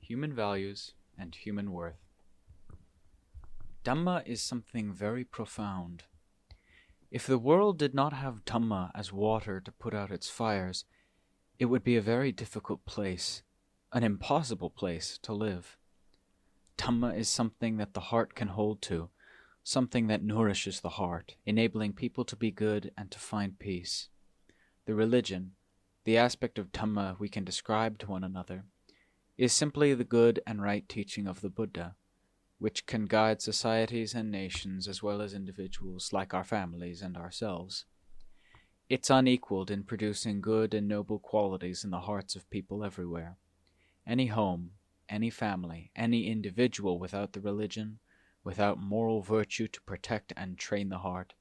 human values, and human worth. Dhamma is something very profound. If the world did not have Dhamma as water to put out its fires, it would be a very difficult place, an impossible place to live. Dhamma is something that the heart can hold to, something that nourishes the heart, enabling people to be good and to find peace. The religion, the aspect of Dhamma we can describe to one another, is simply the good and right teaching of the Buddha, which can guide societies and nations as well as individuals like our families and ourselves. It's unequaled in producing good and noble qualities in the hearts of people everywhere. Any home, any family, any individual without the religion, without moral virtue to protect and train the heart,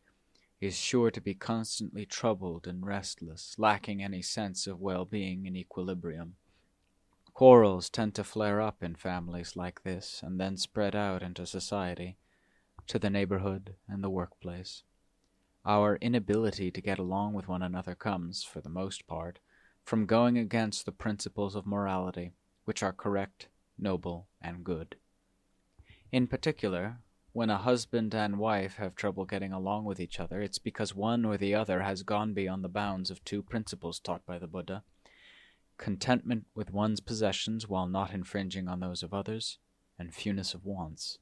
is sure to be constantly troubled and restless, lacking any sense of well-being and equilibrium. Quarrels tend to flare up in families like this and then spread out into society, to the neighborhood and the workplace. Our inability to get along with one another comes, for the most part, from going against the principles of morality, which are correct, noble, and good. In particular, when a husband and wife have trouble getting along with each other, it's because one or the other has gone beyond the bounds of two principles taught by the Buddha: contentment with one's possessions while not infringing on those of others, and fewness of wants.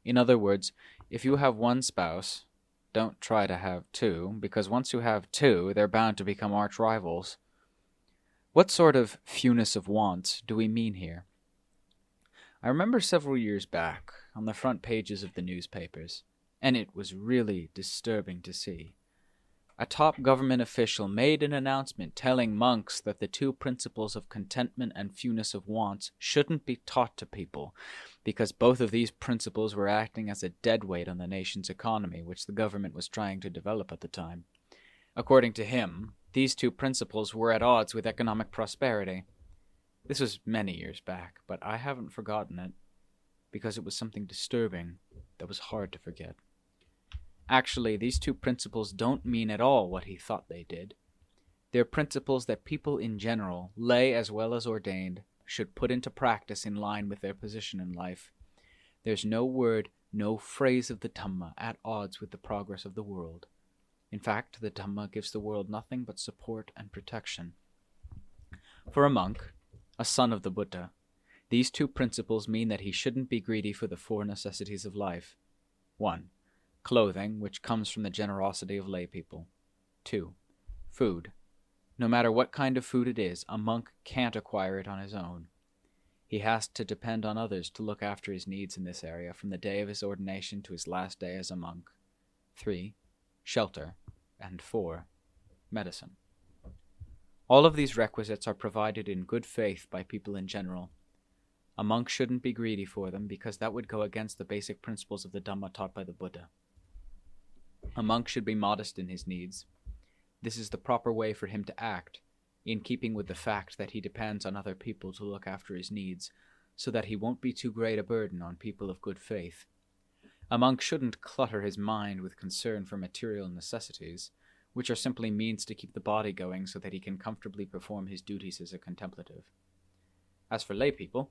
In other words, if you have one spouse, don't try to have two, because once you have two, they're bound to become arch rivals. What sort of fewness of wants do we mean here? I remember several years back, on the front pages of the newspapers, and it was really disturbing to see, a top government official made an announcement telling monks that the two principles of contentment and fewness of wants shouldn't be taught to people, because both of these principles were acting as a deadweight on the nation's economy, which the government was trying to develop at the time. According to him, these two principles were at odds with economic prosperity. This was many years back, but I haven't forgotten it, because it was something disturbing that was hard to forget. Actually, these two principles don't mean at all what he thought they did. They're principles that people in general, lay as well as ordained, should put into practice in line with their position in life. There's no word, no phrase of the Dhamma at odds with the progress of the world. In fact, the Dhamma gives the world nothing but support and protection. For a monk, a son of the Buddha, these two principles mean that he shouldn't be greedy for the four necessities of life. 1. Clothing, which comes from the generosity of lay people. 2. Food. No matter what kind of food it is, a monk can't acquire it on his own. He has to depend on others to look after his needs in this area from the day of his ordination to his last day as a monk. 3. Shelter. And 4. Medicine. All of these requisites are provided in good faith by people in general. A monk shouldn't be greedy for them because that would go against the basic principles of the Dhamma taught by the Buddha. A monk should be modest in his needs. This is the proper way for him to act, in keeping with the fact that he depends on other people to look after his needs, so that he won't be too great a burden on people of good faith. A monk shouldn't clutter his mind with concern for material necessities, which are simply means to keep the body going so that he can comfortably perform his duties as a contemplative. As for lay people,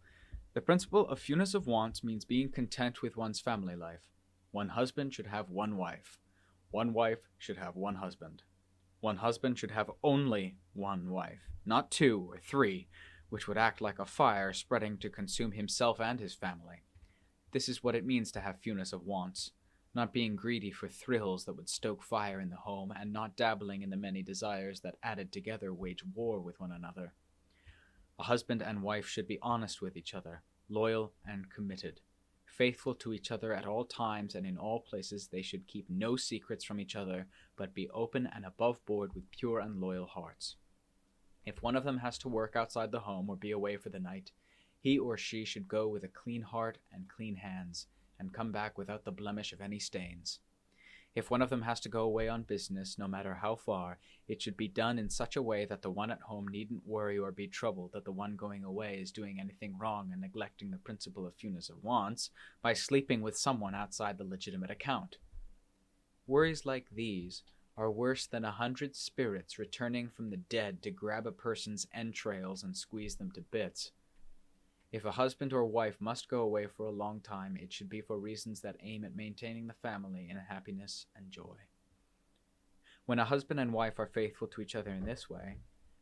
the principle of fewness of wants means being content with one's family life. One husband should have one wife. One wife should have one husband. One husband should have only one wife, not 2 or 3, which would act like a fire spreading to consume himself and his family. This is what it means to have fewness of wants, not being greedy for thrills that would stoke fire in the home, and not dabbling in the many desires that added together wage war with one another. A husband and wife should be honest with each other, loyal and committed. Faithful to each other at all times and in all places, they should keep no secrets from each other, but be open and above board with pure and loyal hearts. If one of them has to work outside the home or be away for the night, he or she should go with a clean heart and clean hands, and come back without the blemish of any stains. If one of them has to go away on business, no matter how far, it should be done in such a way that the one at home needn't worry or be troubled that the one going away is doing anything wrong and neglecting the principle of fewness of wants by sleeping with someone outside the legitimate account. Worries like these are worse than 100 spirits returning from the dead to grab a person's entrails and squeeze them to bits. If a husband or wife must go away for a long time, it should be for reasons that aim at maintaining the family in happiness and joy. When a husband and wife are faithful to each other in this way,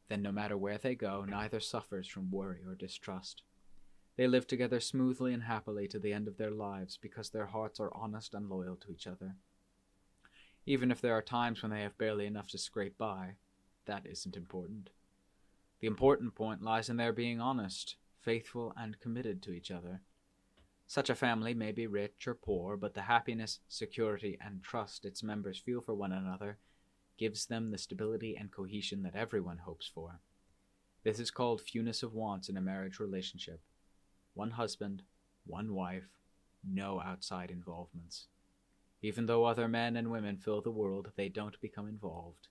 then no matter where they go, neither suffers from worry or distrust. They live together smoothly and happily to the end of their lives because their hearts are honest and loyal to each other. Even if there are times when they have barely enough to scrape by, that isn't important. The important point lies in their being honest, faithful, and committed to each other. Such a family may be rich or poor, but the happiness, security, and trust its members feel for one another gives them the stability and cohesion that everyone hopes for. This is called fewness of wants in a marriage relationship. One husband, one wife, no outside involvements. Even though other men and women fill the world, they don't become involved.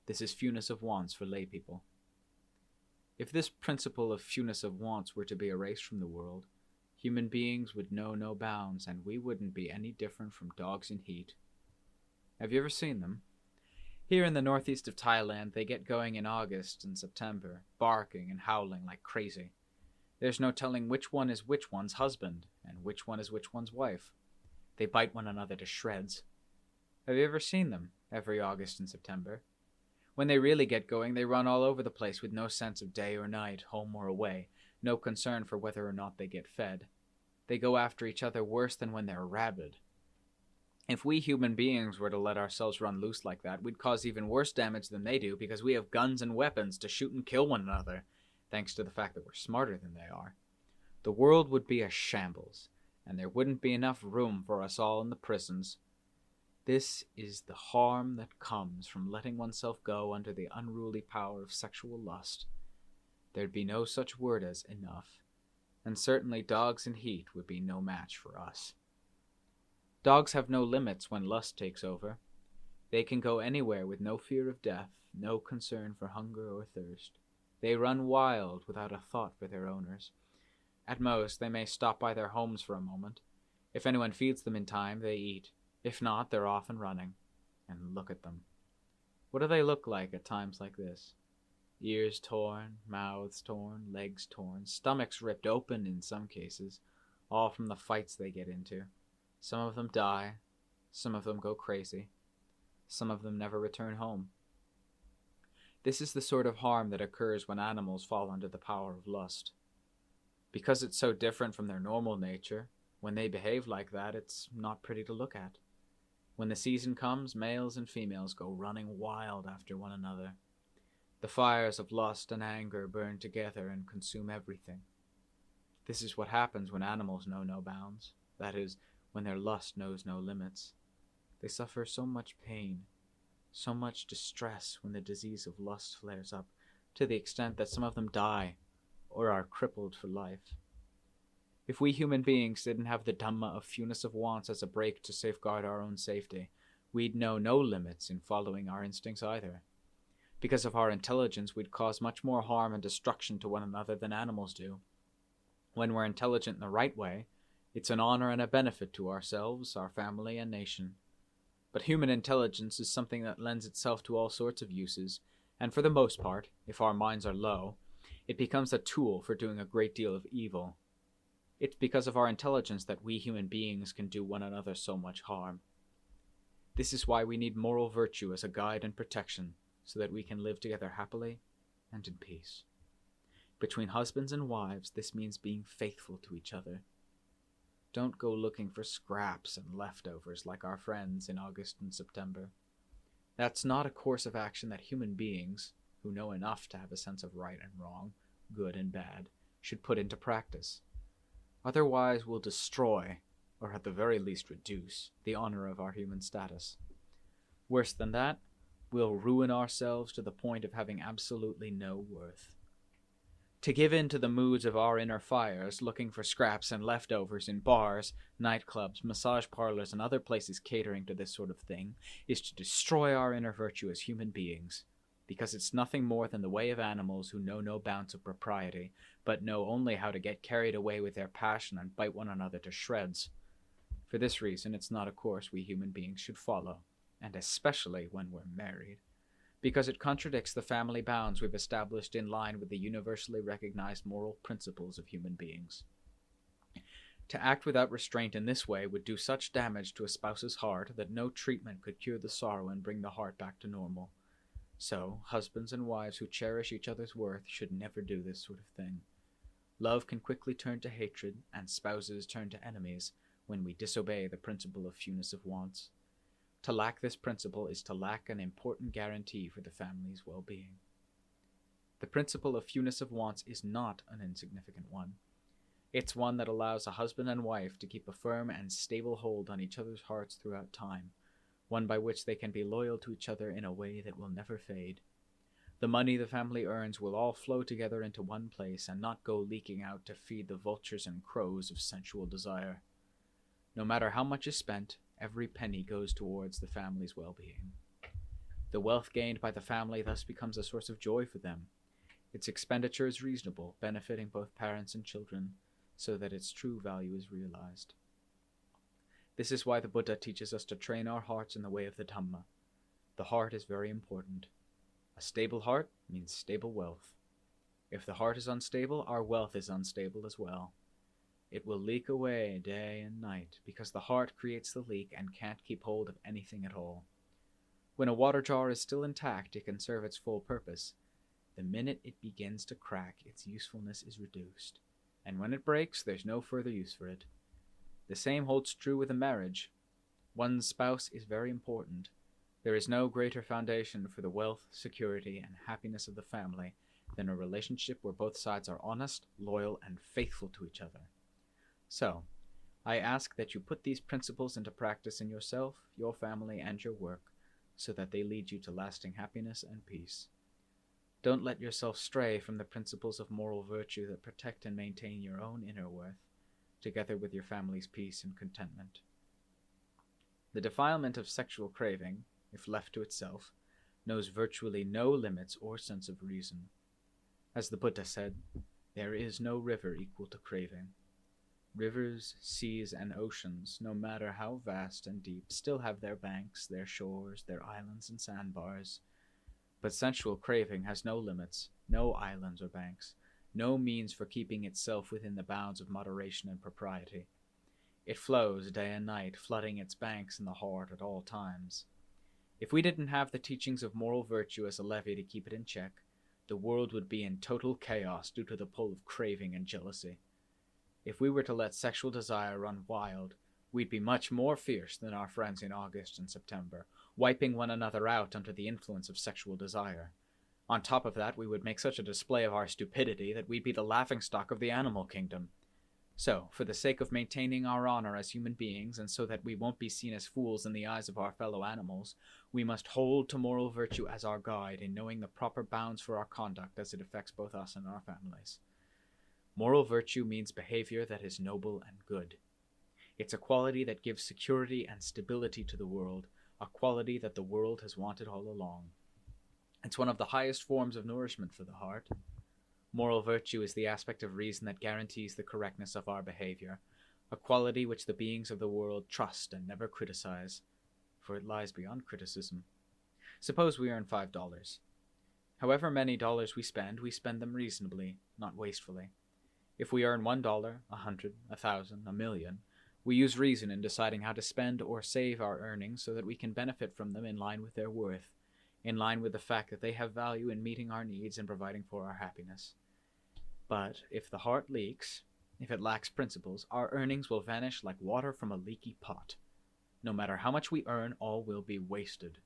This is fewness of wants for lay people. If this principle of fewness of wants were to be erased from the world, human beings would know no bounds, and we wouldn't be any different from dogs in heat. Have you ever seen them? Here in the northeast of Thailand, they get going in August and September, barking and howling like crazy. There's no telling which one is which one's husband, and which one is which one's wife. They bite one another to shreds. Have you ever seen them every August and September? When they really get going, they run all over the place with no sense of day or night, home or away, no concern for whether or not they get fed. They go after each other worse than when they're rabid. If we human beings were to let ourselves run loose like that, we'd cause even worse damage than they do because we have guns and weapons to shoot and kill one another, thanks to the fact that we're smarter than they are. The world would be a shambles, and there wouldn't be enough room for us all in the prisons. This is the harm that comes from letting oneself go under the unruly power of sexual lust. There'd be no such word as enough, and certainly dogs in heat would be no match for us. Dogs have no limits when lust takes over. They can go anywhere with no fear of death, no concern for hunger or thirst. They run wild without a thought for their owners. At most, they may stop by their homes for a moment. If anyone feeds them in time, they eat. If not, they're off and running. And look at them. What do they look like at times like this? Ears torn, mouths torn, legs torn, stomachs ripped open in some cases, all from the fights they get into. Some of them die. Some of them go crazy. Some of them never return home. This is the sort of harm that occurs when animals fall under the power of lust. Because it's so different from their normal nature, when they behave like that, it's not pretty to look at. When the season comes, males and females go running wild after one another. The fires of lust and anger burn together and consume everything. This is what happens when animals know no bounds. That is, when their lust knows no limits. They suffer so much pain, so much distress when the disease of lust flares up, to the extent that some of them die or are crippled for life. If we human beings didn't have the Dhamma of fewness of wants as a brake to safeguard our own safety, we'd know no limits in following our instincts either. Because of our intelligence, we'd cause much more harm and destruction to one another than animals do. When we're intelligent in the right way, it's an honor and a benefit to ourselves, our family, and nation. But human intelligence is something that lends itself to all sorts of uses, and for the most part, if our minds are low, it becomes a tool for doing a great deal of evil. It's because of our intelligence that we human beings can do one another so much harm. This is why we need moral virtue as a guide and protection, so that we can live together happily and in peace. Between husbands and wives, this means being faithful to each other. Don't go looking for scraps and leftovers like our friends in August and September. That's not a course of action that human beings, who know enough to have a sense of right and wrong, good and bad, should put into practice. Otherwise, we'll destroy, or at the very least reduce, the honor of our human status. Worse than that, we'll ruin ourselves to the point of having absolutely no worth. To give in to the moods of our inner fires, looking for scraps and leftovers in bars, nightclubs, massage parlors, and other places catering to this sort of thing, is to destroy our inner virtue as human beings, because it's nothing more than the way of animals who know no bounds of propriety, but know only how to get carried away with their passion and bite one another to shreds. For this reason, it's not a course we human beings should follow, and especially when we're married. because it contradicts the family bounds we've established in line with the universally recognized moral principles of human beings. To act without restraint in this way would do such damage to a spouse's heart that no treatment could cure the sorrow and bring the heart back to normal. So, husbands and wives who cherish each other's worth should never do this sort of thing. Love can quickly turn to hatred, and spouses turn to enemies when we disobey the principle of fewness of wants. To lack this principle is to lack an important guarantee for the family's well-being. The principle of fewness of wants is not an insignificant one. It's one that allows a husband and wife to keep a firm and stable hold on each other's hearts throughout time, one by which they can be loyal to each other in a way that will never fade. The money the family earns will all flow together into one place and not go leaking out to feed the vultures and crows of sensual desire. No matter how much is spent, every penny goes towards the family's well-being. The wealth gained by the family thus becomes a source of joy for them. Its expenditure is reasonable, benefiting both parents and children, so that its true value is realized. This is why the Buddha teaches us to train our hearts in the way of the Dhamma. The heart is very important. A stable heart means stable wealth. If the heart is unstable, our wealth is unstable as well. It will leak away day and night because the heart creates the leak and can't keep hold of anything at all. When a water jar is still intact, it can serve its full purpose. The minute it begins to crack, its usefulness is reduced. And when it breaks, there's no further use for it. The same holds true with a marriage. One's spouse is very important. There is no greater foundation for the wealth, security, and happiness of the family than a relationship where both sides are honest, loyal, and faithful to each other. So, I ask that you put these principles into practice in yourself, your family, and your work, so that they lead you to lasting happiness and peace. Don't let yourself stray from the principles of moral virtue that protect and maintain your own inner worth, together with your family's peace and contentment. The defilement of sexual craving, if left to itself, knows virtually no limits or sense of reason. As the Buddha said, there is no river equal to craving. Rivers, seas, and oceans, no matter how vast and deep, still have their banks, their shores, their islands and sandbars. But sensual craving has no limits, no islands or banks, no means for keeping itself within the bounds of moderation and propriety. It flows day and night, flooding its banks in the heart at all times. If we didn't have the teachings of moral virtue as a levee to keep it in check, the world would be in total chaos due to the pull of craving and jealousy. If we were to let sexual desire run wild, we'd be much more fierce than our friends in August and September, wiping one another out under the influence of sexual desire. On top of that, we would make such a display of our stupidity that we'd be the laughingstock of the animal kingdom. So, for the sake of maintaining our honor as human beings, and so that we won't be seen as fools in the eyes of our fellow animals, we must hold to moral virtue as our guide in knowing the proper bounds for our conduct as it affects both us and our families. Moral virtue means behavior that is noble and good. It's a quality that gives security and stability to the world, a quality that the world has wanted all along. It's one of the highest forms of nourishment for the heart. Moral virtue is the aspect of reason that guarantees the correctness of our behavior, a quality which the beings of the world trust and never criticize, for it lies beyond criticism. Suppose we earn $5. However many dollars we spend them reasonably, not wastefully. If we earn $1, 100, 1,000, a million, we use reason in deciding how to spend or save our earnings so that we can benefit from them in line with their worth, in line with the fact that they have value in meeting our needs and providing for our happiness. But if the heart leaks, if it lacks principles, our earnings will vanish like water from a leaky pot. No matter how much we earn, all will be wasted.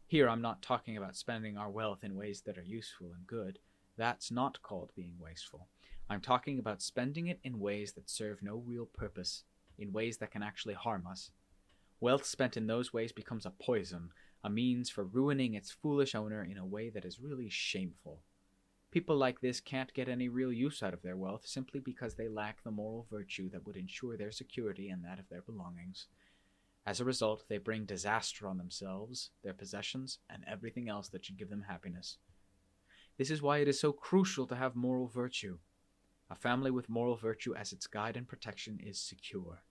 Here I'm not talking about spending our wealth in ways that are useful and good. That's not called being wasteful. I'm talking about spending it in ways that serve no real purpose, in ways that can actually harm us. Wealth spent in those ways becomes a poison, a means for ruining its foolish owner in a way that is really shameful. People like this can't get any real use out of their wealth simply because they lack the moral virtue that would ensure their security and that of their belongings. As a result, they bring disaster on themselves, their possessions, and everything else that should give them happiness. This is why it is so crucial to have moral virtue. A family with moral virtue as its guide and protection is secure.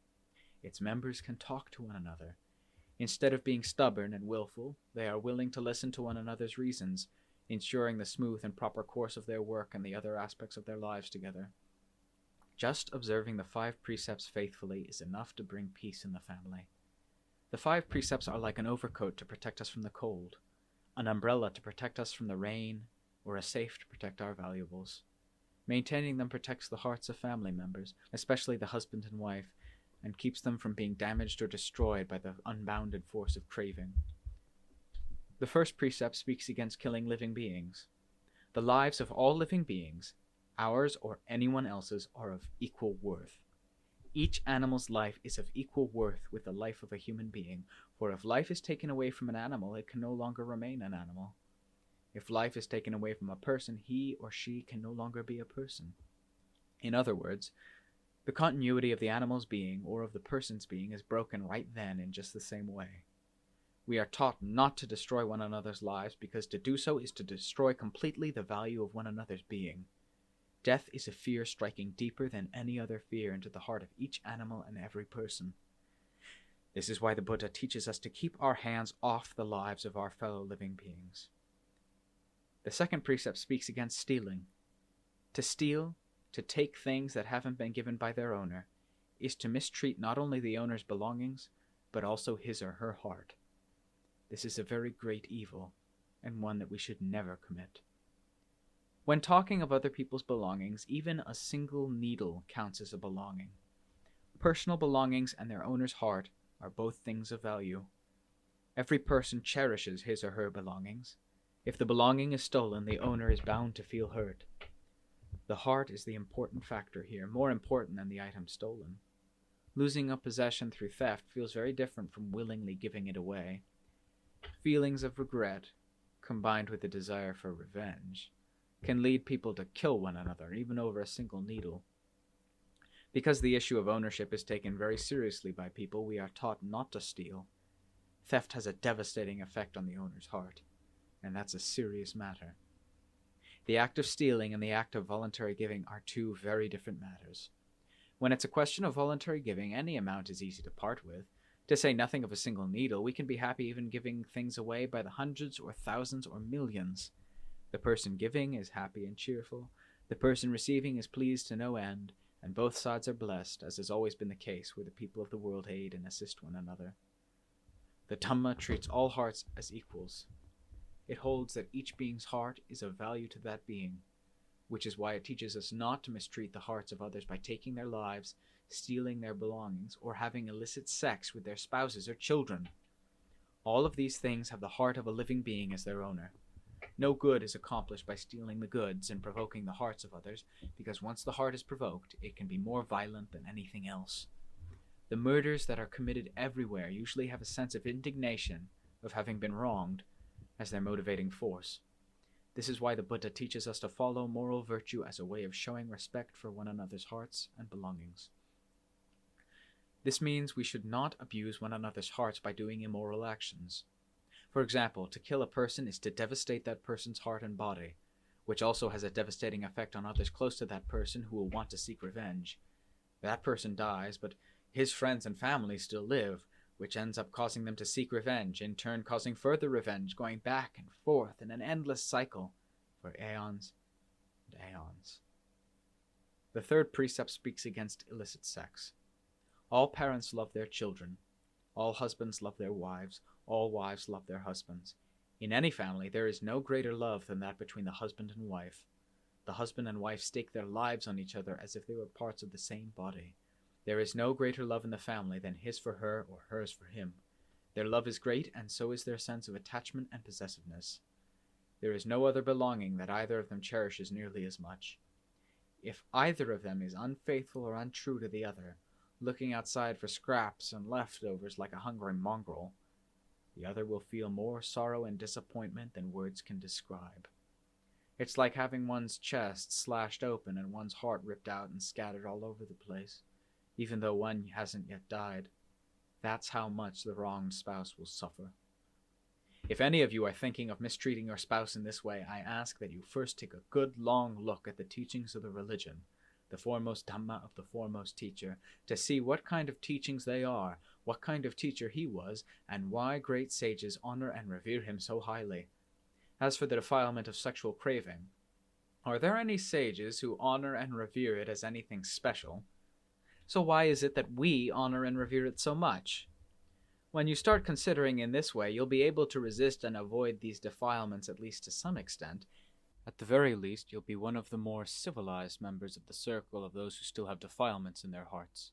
Its members can talk to one another. Instead of being stubborn and willful, they are willing to listen to one another's reasons, ensuring the smooth and proper course of their work and the other aspects of their lives together. Just observing the 5 precepts faithfully is enough to bring peace in the family. The 5 precepts are like an overcoat to protect us from the cold, an umbrella to protect us from the rain, or a safe to protect our valuables. Maintaining them protects the hearts of family members, especially the husband and wife, and keeps them from being damaged or destroyed by the unbounded force of craving. The first precept speaks against killing living beings. The lives of all living beings, ours or anyone else's, are of equal worth. Each animal's life is of equal worth with the life of a human being, for if life is taken away from an animal, it can no longer remain an animal. If life is taken away from a person, he or she can no longer be a person. In other words, the continuity of the animal's being or of the person's being is broken right then in just the same way. We are taught not to destroy one another's lives because to do so is to destroy completely the value of one another's being. Death is a fear striking deeper than any other fear into the heart of each animal and every person. This is why the Buddha teaches us to keep our hands off the lives of our fellow living beings. The second precept speaks against stealing. To steal, to take things that haven't been given by their owner, is to mistreat not only the owner's belongings, but also his or her heart. This is a very great evil, and one that we should never commit. When talking of other people's belongings, even a single needle counts as a belonging. Personal belongings and their owner's heart are both things of value. Every person cherishes his or her belongings. If the belonging is stolen, the owner is bound to feel hurt. The heart is the important factor here, more important than the item stolen. Losing a possession through theft feels very different from willingly giving it away. Feelings of regret, combined with the desire for revenge, can lead people to kill one another, even over a single needle. Because the issue of ownership is taken very seriously by people, we are taught not to steal. Theft has a devastating effect on the owner's heart, and that's a serious matter. The act of stealing and the act of voluntary giving are 2 very different matters. When it's a question of voluntary giving, any amount is easy to part with. To say nothing of a single needle, we can be happy even giving things away by the hundreds or thousands or millions. The person giving is happy and cheerful, the person receiving is pleased to no end, and both sides are blessed, as has always been the case where the people of the world aid and assist one another. The Dhamma treats all hearts as equals. It holds that each being's heart is of value to that being, which is why it teaches us not to mistreat the hearts of others by taking their lives, stealing their belongings, or having illicit sex with their spouses or children. All of these things have the heart of a living being as their owner. No good is accomplished by stealing the goods and provoking the hearts of others, because once the heart is provoked, it can be more violent than anything else. The murders that are committed everywhere usually have a sense of indignation of having been wronged as their motivating force. This is why the Buddha teaches us to follow moral virtue as a way of showing respect for one another's hearts and belongings. This means we should not abuse one another's hearts by doing immoral actions. For example, to kill a person is to devastate that person's heart and body, which also has a devastating effect on others close to that person who will want to seek revenge. That person dies, but his friends and family still live, which ends up causing them to seek revenge, in turn causing further revenge, going back and forth in an endless cycle for aeons and aeons. The third precept speaks against illicit sex. All parents love their children. All husbands love their wives. All wives love their husbands. In any family, there is no greater love than that between the husband and wife. The husband and wife stake their lives on each other as if they were parts of the same body. There is no greater love in the family than his for her or hers for him. Their love is great, and so is their sense of attachment and possessiveness. There is no other belonging that either of them cherishes nearly as much. If either of them is unfaithful or untrue to the other, looking outside for scraps and leftovers like a hungry mongrel, the other will feel more sorrow and disappointment than words can describe. It's like having one's chest slashed open and one's heart ripped out and scattered all over the place, even though one hasn't yet died. That's how much the wronged spouse will suffer. If any of you are thinking of mistreating your spouse in this way, I ask that you first take a good long look at the teachings of the religion, the foremost Dhamma of the foremost teacher, to see what kind of teachings they are, what kind of teacher he was, and why great sages honor and revere him so highly. As for the defilement of sexual craving, are there any sages who honor and revere it as anything special? So why is it that we honor and revere it so much? When you start considering in this way, you'll be able to resist and avoid these defilements at least to some extent. At the very least, you'll be one of the more civilized members of the circle of those who still have defilements in their hearts.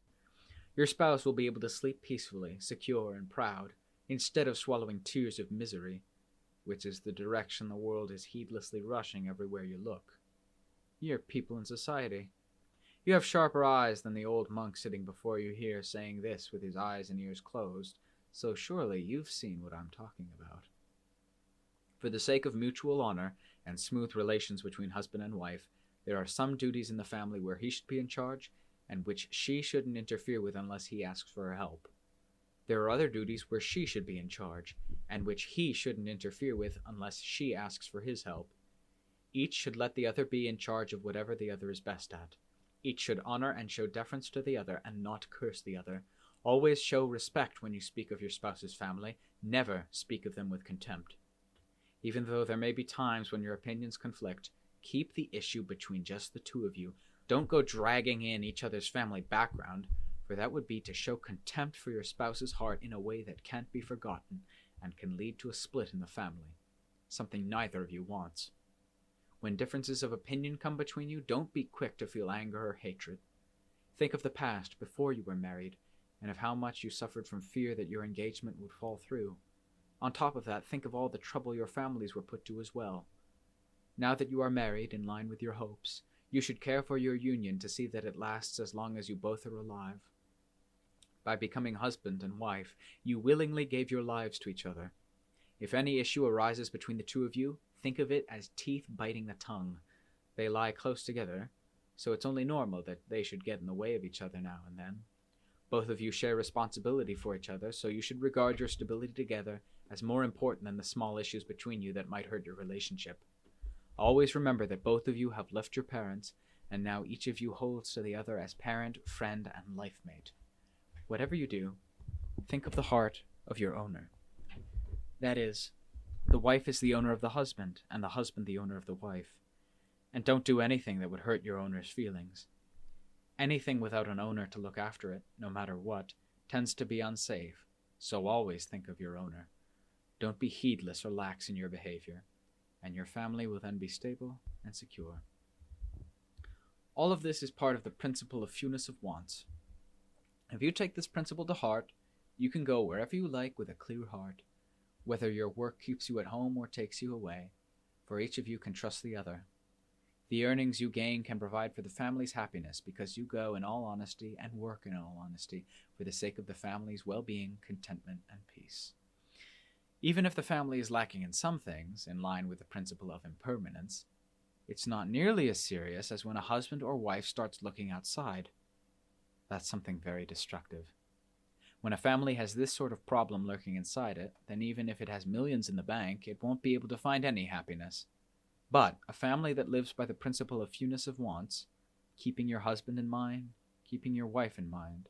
Your spouse will be able to sleep peacefully, secure, and proud, instead of swallowing tears of misery, which is the direction the world is heedlessly rushing everywhere you look. You're people in society. You have sharper eyes than the old monk sitting before you here saying this with his eyes and ears closed, so surely you've seen what I'm talking about. For the sake of mutual honor and smooth relations between husband and wife, there are some duties in the family where he should be in charge, and which she shouldn't interfere with unless he asks for her help. There are other duties where she should be in charge, and which he shouldn't interfere with unless she asks for his help. Each should let the other be in charge of whatever the other is best at. Each should honor and show deference to the other and not curse the other. Always show respect when you speak of your spouse's family. Never speak of them with contempt. Even though there may be times when your opinions conflict, keep the issue between just the two of you. Don't go dragging in each other's family background, for that would be to show contempt for your spouse's heart in a way that can't be forgotten and can lead to a split in the family, something neither of you wants. When differences of opinion come between you, don't be quick to feel anger or hatred. Think of the past before you were married, and of how much you suffered from fear that your engagement would fall through. On top of that, think of all the trouble your families were put to as well. Now that you are married in line with your hopes, you should care for your union to see that it lasts as long as you both are alive. By becoming husband and wife, you willingly gave your lives to each other. If any issue arises between the two of you, think of it as teeth biting the tongue. They lie close together, so it's only normal that they should get in the way of each other now and then. Both of you share responsibility for each other, so you should regard your stability together as more important than the small issues between you that might hurt your relationship. Always remember that both of you have left your parents, and now each of you holds to the other as parent, friend, and life mate. Whatever you do, think of the heart of your owner. That is, the wife is the owner of the husband, and the husband the owner of the wife. And don't do anything that would hurt your owner's feelings. Anything without an owner to look after it, no matter what, tends to be unsafe, so always think of your owner. Don't be heedless or lax in your behavior, and your family will then be stable and secure. All of this is part of the principle of fewness of wants. If you take this principle to heart, you can go wherever you like with a clear heart, whether your work keeps you at home or takes you away, for each of you can trust the other. The earnings you gain can provide for the family's happiness because you go in all honesty and work in all honesty for the sake of the family's well-being, contentment, and peace. Even if the family is lacking in some things, in line with the principle of impermanence, it's not nearly as serious as when a husband or wife starts looking outside. That's something very destructive. When a family has this sort of problem lurking inside it, then even if it has millions in the bank, it won't be able to find any happiness. But a family that lives by the principle of fewness of wants, keeping your husband in mind, keeping your wife in mind,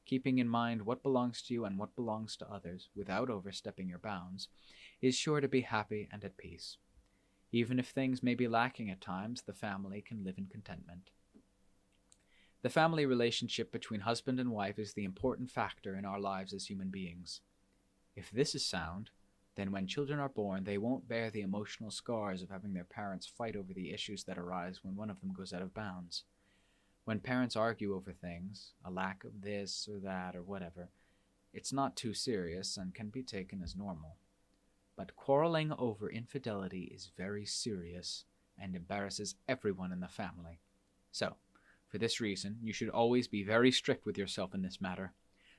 keeping in mind what belongs to you and what belongs to others without overstepping your bounds, is sure to be happy and at peace. Even if things may be lacking at times, the family can live in contentment. The family relationship between husband and wife is the important factor in our lives as human beings. If this is sound, then when children are born, they won't bear the emotional scars of having their parents fight over the issues that arise when one of them goes out of bounds. When parents argue over things, a lack of this or that or whatever, it's not too serious and can be taken as normal. But quarreling over infidelity is very serious and embarrasses everyone in the family. So, for this reason, you should always be very strict with yourself in this matter.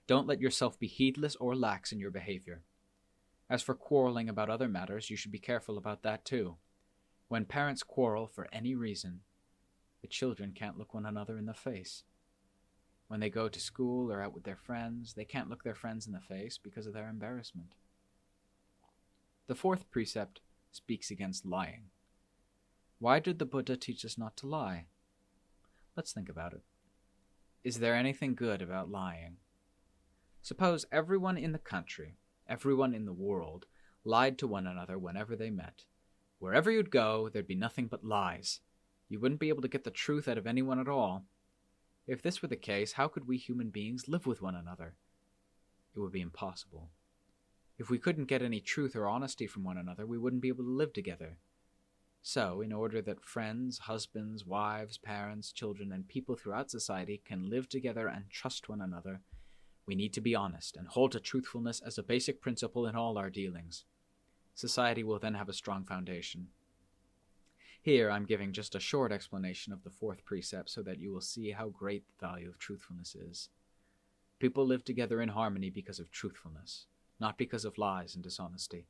Don't let yourself be heedless or lax in your behavior. As for quarreling about other matters, you should be careful about that too. When parents quarrel for any reason, the children can't look one another in the face. When they go to school or out with their friends, they can't look their friends in the face because of their embarrassment. The fourth precept speaks against lying. Why did the Buddha teach us not to lie? Let's think about it. Is there anything good about lying? Suppose everyone in the country, everyone in the world, lied to one another whenever they met. Wherever you'd go, there'd be nothing but lies. You wouldn't be able to get the truth out of anyone at all. If this were the case, how could we human beings live with one another? It would be impossible. If we couldn't get any truth or honesty from one another, we wouldn't be able to live together. So, in order that friends, husbands, wives, parents, children, and people throughout society can live together and trust one another, we need to be honest and hold to truthfulness as a basic principle in all our dealings. Society will then have a strong foundation. Here I'm giving just a short explanation of the fourth precept so that you will see how great the value of truthfulness is. People live together in harmony because of truthfulness, not because of lies and dishonesty.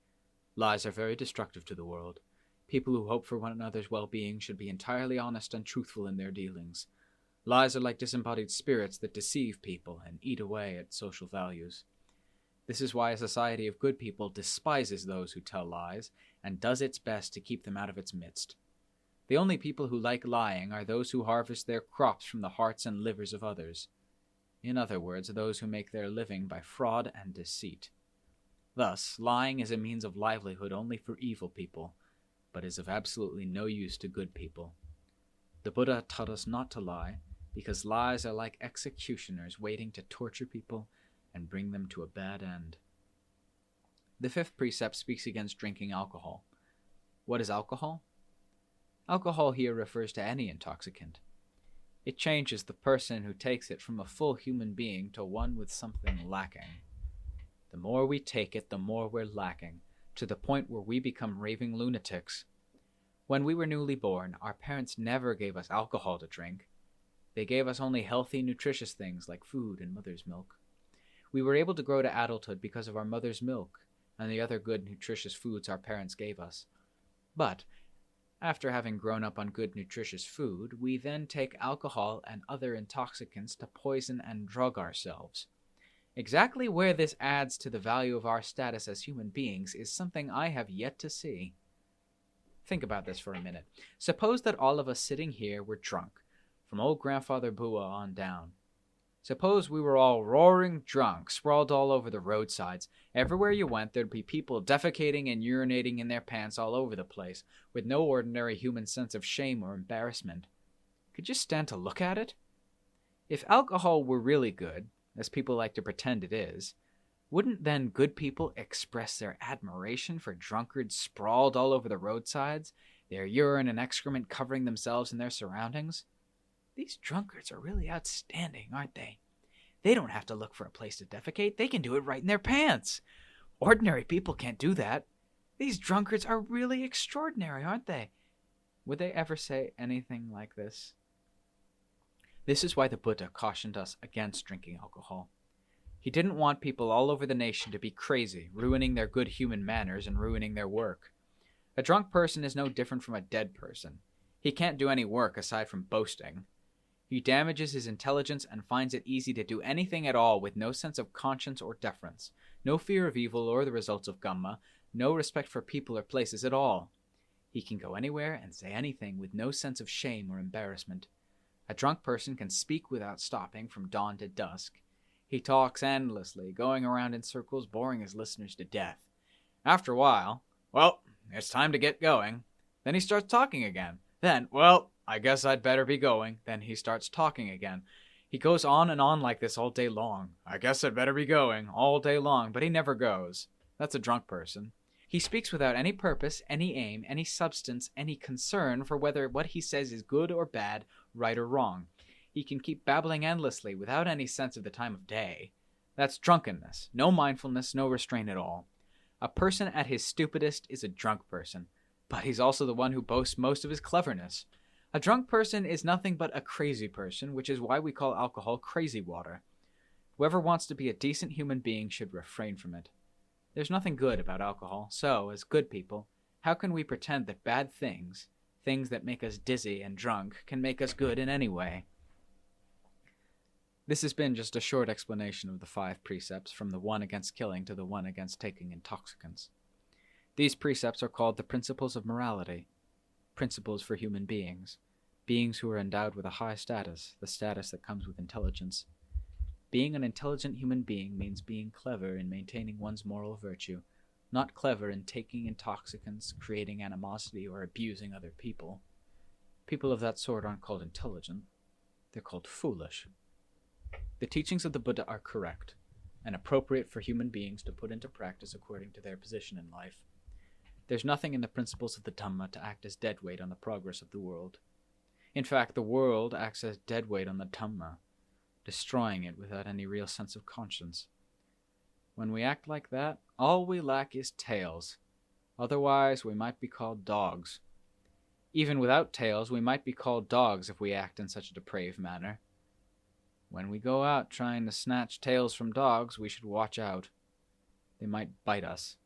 Lies are very destructive to the world. People who hope for one another's well-being should be entirely honest and truthful in their dealings. Lies are like disembodied spirits that deceive people and eat away at social values. This is why a society of good people despises those who tell lies and does its best to keep them out of its midst. The only people who like lying are those who harvest their crops from the hearts and livers of others. In other words, those who make their living by fraud and deceit. Thus, lying is a means of livelihood only for evil people, but is of absolutely no use to good people. The Buddha taught us not to lie, because lies are like executioners waiting to torture people and bring them to a bad end. The fifth precept speaks against drinking alcohol. What is alcohol? Alcohol here refers to any intoxicant. It changes the person who takes it from a full human being to one with something lacking. The more we take it, the more we're lacking, to the point where we become raving lunatics. When we were newly born, our parents never gave us alcohol to drink. They gave us only healthy, nutritious things like food and mother's milk. We were able to grow to adulthood because of our mother's milk and the other good, nutritious foods our parents gave us. But after having grown up on good, nutritious food, we then take alcohol and other intoxicants to poison and drug ourselves. Exactly where this adds to the value of our status as human beings is something I have yet to see. Think about this for a minute. Suppose that all of us sitting here were drunk, from old Grandfather Boowa on down. Suppose we were all roaring drunk, sprawled all over the roadsides. Everywhere you went, there'd be people defecating and urinating in their pants all over the place, with no ordinary human sense of shame or embarrassment. Could you stand to look at it? If alcohol were really good, as people like to pretend it is, wouldn't then good people express their admiration for drunkards sprawled all over the roadsides, their urine and excrement covering themselves and their surroundings? These drunkards are really outstanding, aren't they? They don't have to look for a place to defecate. They can do it right in their pants. Ordinary people can't do that. These drunkards are really extraordinary, aren't they? Would they ever say anything like this? This is why the Buddha cautioned us against drinking alcohol. He didn't want people all over the nation to be crazy, ruining their good human manners and ruining their work. A drunk person is no different from a dead person. He can't do any work aside from boasting. He damages his intelligence and finds it easy to do anything at all with no sense of conscience or deference, no fear of evil or the results of Dhamma, no respect for people or places at all. He can go anywhere and say anything with no sense of shame or embarrassment. A drunk person can speak without stopping from dawn to dusk. He talks endlessly, going around in circles, boring his listeners to death. After a while, well, it's time to get going. Then he starts talking again. Then, well, I guess I'd better be going. Then he starts talking again. He goes on and on like this all day long. I guess I'd better be going, all day long, but he never goes. That's a drunk person. He speaks without any purpose, any aim, any substance, any concern for whether what he says is good or bad, right or wrong. He can keep babbling endlessly without any sense of the time of day. That's drunkenness. No mindfulness, no restraint at all. A person at his stupidest is a drunk person, but he's also the one who boasts most of his cleverness. A drunk person is nothing but a crazy person, which is why we call alcohol crazy water. Whoever wants to be a decent human being should refrain from it. There's nothing good about alcohol, so, as good people, how can we pretend that bad things, things that make us dizzy and drunk, can make us good in any way? This has been just a short explanation of the 5 precepts, from the one against killing to the one against taking intoxicants. These precepts are called the principles of morality, principles for human beings. beings who are endowed with a high status, the status that comes with intelligence. Being an intelligent human being means being clever in maintaining one's moral virtue, not clever in taking intoxicants, creating animosity, or abusing other people. People of that sort aren't called intelligent. They're called foolish. The teachings of the Buddha are correct and appropriate for human beings to put into practice according to their position in life. There's nothing in the principles of the Dhamma to act as deadweight on the progress of the world. In fact, the world acts as deadweight on the Dhamma, destroying it without any real sense of conscience. When we act like that, all we lack is tails. Otherwise, we might be called dogs. Even without tails, we might be called dogs if we act in such a depraved manner. When we go out trying to snatch tails from dogs, we should watch out. They might bite us.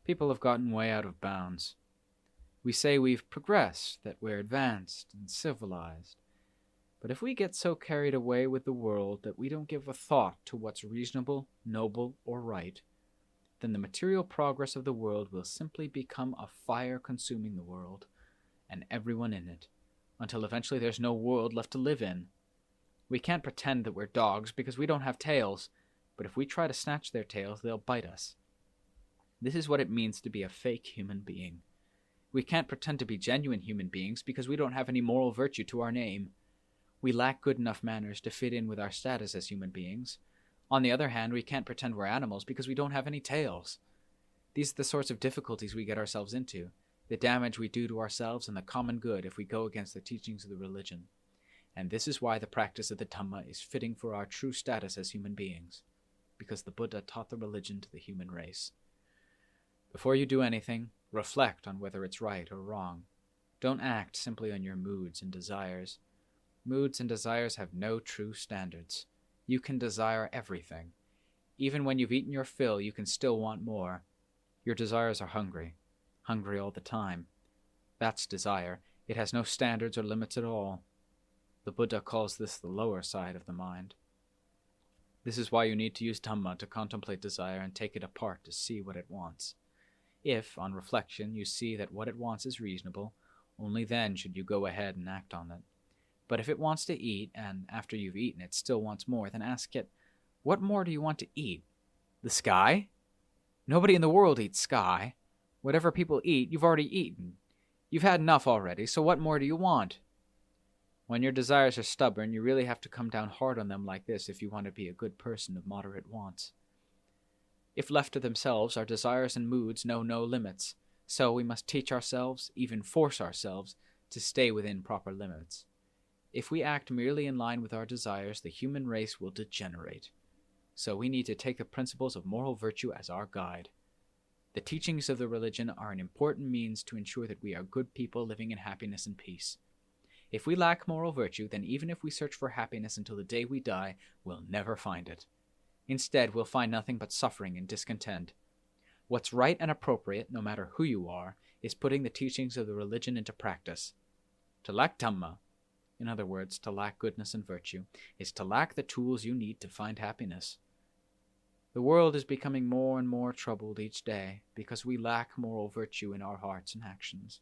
People have gotten way out of bounds. We say we've progressed, that we're advanced and civilized. But if we get so carried away with the world that we don't give a thought to what's reasonable, noble, or right, then the material progress of the world will simply become a fire consuming the world, and everyone in it, until eventually there's no world left to live in. We can't pretend that we're dogs because we don't have tails, but if we try to snatch their tails, they'll bite us. This is what it means to be a fake human being. We can't pretend to be genuine human beings because we don't have any moral virtue to our name. We lack good enough manners to fit in with our status as human beings. On the other hand, we can't pretend we're animals because we don't have any tails. These are the sorts of difficulties we get ourselves into, the damage we do to ourselves and the common good if we go against the teachings of the religion. And this is why the practice of the Dhamma is fitting for our true status as human beings, because the Buddha taught the religion to the human race. Before you do anything, reflect on whether it's right or wrong. Don't act simply on your moods and desires. Moods and desires have no true standards. You can desire everything. Even when you've eaten your fill, you can still want more. Your desires are hungry all the time. That's desire. It has no standards or limits at all. The Buddha calls this the lower side of the mind. This is why you need to use Dhamma to contemplate desire and take it apart to see what it wants. If, on reflection, you see that what it wants is reasonable, only then should you go ahead and act on it. But if it wants to eat, and after you've eaten it still wants more, then ask it, what more do you want to eat? The sky? Nobody in the world eats sky. Whatever people eat, you've already eaten. You've had enough already, so what more do you want? When your desires are stubborn, you really have to come down hard on them like this if you want to be a good person of moderate wants. If left to themselves, our desires and moods know no limits, so we must teach ourselves, even force ourselves, to stay within proper limits. If we act merely in line with our desires, the human race will degenerate. So we need to take the principles of moral virtue as our guide. The teachings of the religion are an important means to ensure that we are good people living in happiness and peace. If we lack moral virtue, then even if we search for happiness until the day we die, we'll never find it. Instead, we'll find nothing but suffering and discontent. What's right and appropriate, no matter who you are, is putting the teachings of the religion into practice. To lack Dhamma, in other words, to lack goodness and virtue, is to lack the tools you need to find happiness. The world is becoming more and more troubled each day because we lack moral virtue in our hearts and actions.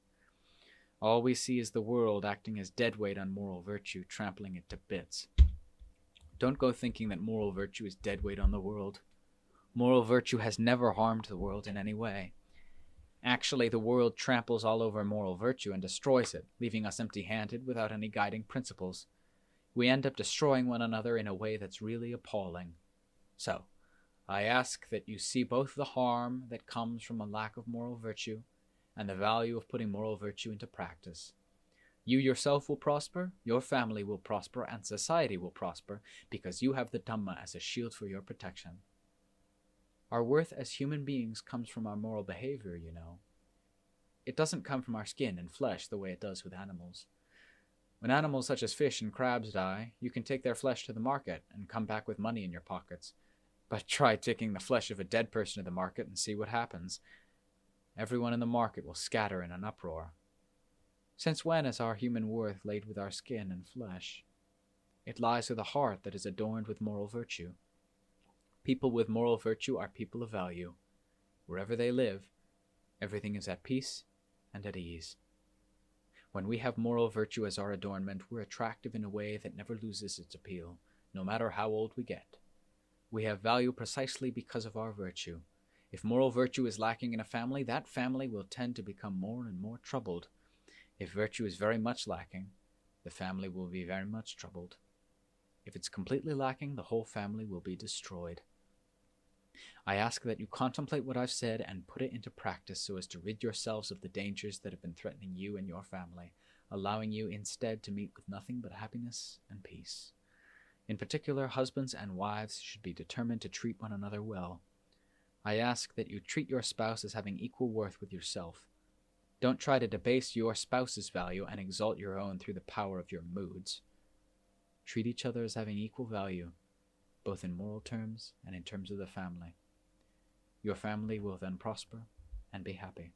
All we see is the world acting as deadweight on moral virtue, trampling it to bits. Don't go thinking that moral virtue is deadweight on the world. Moral virtue has never harmed the world in any way. Actually, the world tramples all over moral virtue and destroys it, leaving us empty-handed without any guiding principles. We end up destroying one another in a way that's really appalling. So, I ask that you see both the harm that comes from a lack of moral virtue and the value of putting moral virtue into practice. You yourself will prosper, your family will prosper, and society will prosper because you have the Dhamma as a shield for your protection. Our worth as human beings comes from our moral behavior, you know. It doesn't come from our skin and flesh the way it does with animals. When animals such as fish and crabs die, you can take their flesh to the market and come back with money in your pockets. But try taking the flesh of a dead person to the market and see what happens. Everyone in the market will scatter in an uproar. Since when is our human worth laid with our skin and flesh? It lies with a heart that is adorned with moral virtue. People with moral virtue are people of value. Wherever they live, everything is at peace and at ease. When we have moral virtue as our adornment, we're attractive in a way that never loses its appeal, no matter how old we get. We have value precisely because of our virtue. If moral virtue is lacking in a family, that family will tend to become more and more troubled. If virtue is very much lacking, the family will be very much troubled. If it's completely lacking, the whole family will be destroyed. I ask that you contemplate what I've said and put it into practice so as to rid yourselves of the dangers that have been threatening you and your family, allowing you instead to meet with nothing but happiness and peace. In particular, husbands and wives should be determined to treat one another well. I ask that you treat your spouse as having equal worth with yourself. Don't try to debase your spouse's value and exalt your own through the power of your moods. Treat each other as having equal value, both in moral terms and in terms of the family. Your family will then prosper and be happy.